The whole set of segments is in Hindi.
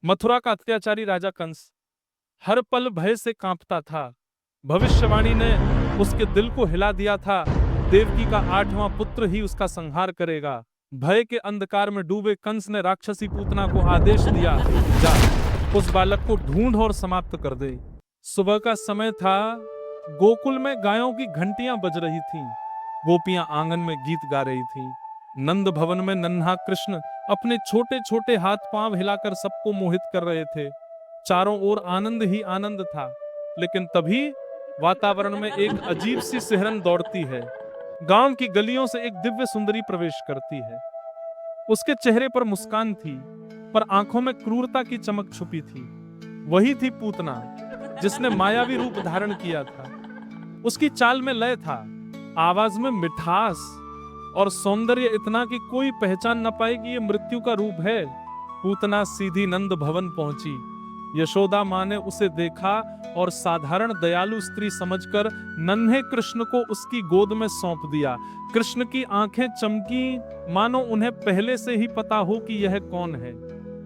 मथुरा का अत्याचारी राजा कंस हर पल भय से कांपता था। भविष्यवाणी ने उसके दिल को हिला दिया था। देवकी का 8वां पुत्र ही उसका संहार करेगा। भय के अंधकार में डूबे कंस ने राक्षसी पूतना को आदेश दिया, जा उस बालक को ढूंढ और समाप्त कर दे। सुबह का समय था। गोकुल में गायों की घंटियां बज रही थीं। गोपियां आंगन में गीत गा रही थीं। नंद भवन में नन्हा कृष्ण अपने छोटे छोटे हाथ पांव हिलाकर सबको मोहित कर रहे थे। चारों ओर आनंद ही आनंद था। लेकिन तभी वातावरण में एक अजीब सी सिहरन दौड़ती है। गांव की गलियों से एक दिव्य सुंदरी प्रवेश करती है। उसके चेहरे पर मुस्कान थी, पर आंखों में क्रूरता की चमक छुपी थी। वही थी पूतना, जिसने मायावी रूप धारण किया था। उसकी चाल में लय था, आवाज में मिठास और सौंदर्य इतना कि कोई पहचान न पाए कि ये मृत्यु का रूप है। पूतना सीधी नंद भवन पहुंची। यशोदा मां ने उसे देखा और साधारण दयालु स्त्री समझकर नन्हे कृष्ण को उसकी गोद में सौंप दिया। कृष्ण की आंखें चमकी, मानो उन्हें पहले से ही पता हो कि यह कौन है।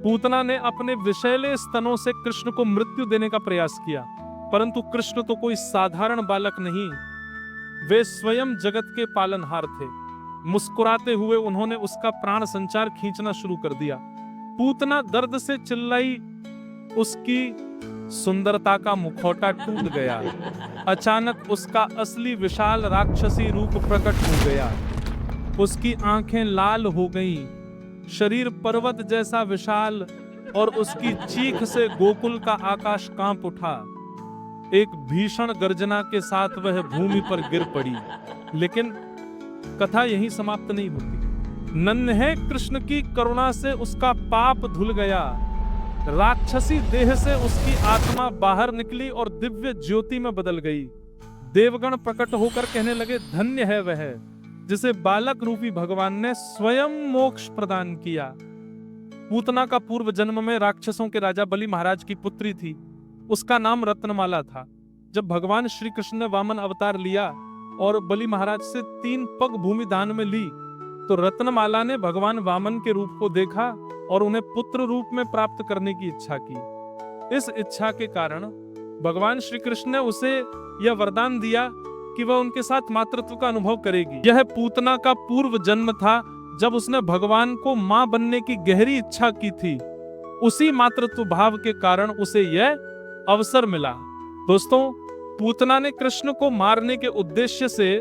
पूतना ने अपने विषैले स्तनों से कृष्ण को मृत्यु देने का प्रयास किया, परंतु कृष्ण तो कोई साधारण बालक नहीं, वे स्वयं जगत के पालनहार थे। मुस्कुराते हुए उन्होंने उसका प्राण संचार खींचना शुरू कर दिया। पूतना दर्द से चिल्लाई, उसकी सुंदरता का मुखौटा टूट गया। अचानक उसका असली विशाल राक्षसी रूप प्रकट हो गया। उसकी आंखें लाल हो गईं, शरीर पर्वत जैसा विशाल, और उसकी चीख से गोकुल का आकाश कांप उठा। एक भीषण गर्जना के साथ वह भूमि पर गिर पड़ी। लेकिन कथा यहीं समाप्त नहीं होती। नन्हे कृष्ण की करुणा से उसका पाप धुल गया। राक्षसी देह से उसकी आत्मा बाहर निकली और दिव्य ज्योति में बदल गई। देवगण प्रकट होकर कहने लगे, धन्य है वह जिसे बालक रूपी भगवान ने स्वयं मोक्ष प्रदान किया। पूतना का पूर्व जन्म में राक्षसों के राजा बलि महाराज की पुत्री थी। उसका नाम रत्नमाला था। जब भगवान श्री कृष्ण ने वामन अवतार लिया और बलि महाराज से 3 पग भूमि दान में ली, तो रत्नमाला ने भगवान वामन के रूप को देखा और उन्हें पुत्र रूप में प्राप्त करने की इच्छा की। इस इच्छा के कारण भगवान श्री कृष्ण ने उसे यह वरदान दिया कि वह उनके साथ मातृत्व का अनुभव करेगी। यह पूतना का पूर्व जन्म था, जब उसने भगवान को मां बनने की गहरी इच्छा की थी। उसी मातृत्व भाव के कारण उसे यह अवसर मिला। दोस्तों, पूतना ने कृष्ण को मारने के उद्देश्य से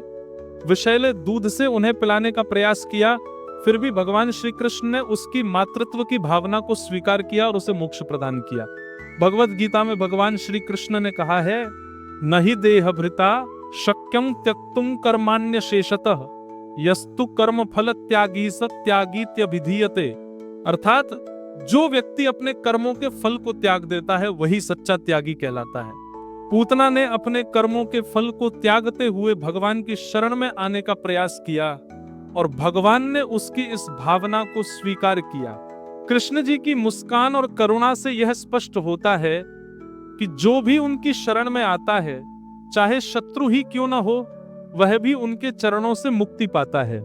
विषैले दूध से उन्हें पिलाने का प्रयास किया, फिर भी भगवान श्री कृष्ण ने उसकी मातृत्व की भावना को स्वीकार किया और उसे मोक्ष प्रदान किया। भगवत गीता में भगवान श्री कृष्ण ने कहा है, नहि देह भृता शक्यं त्यक्तुम कर्माण्य शेषतः यस्तु कर्म फल त्यागी सत्यागीत्यभिधीयते। अर्थात जो व्यक्ति अपने कर्मों के फल को त्याग देता है वही सच्चा त्यागी कहलाता है। पूतना ने अपने कर्मों के फल को त्यागते हुए भगवान की शरण में आने का प्रयास किया और भगवान ने उसकी इस भावना को स्वीकार किया। कृष्ण जी की मुस्कान और करुणा से यह स्पष्ट होता है कि जो भी उनकी शरण में आता है, चाहे शत्रु ही क्यों न हो, वह भी उनके चरणों से मुक्ति पाता है।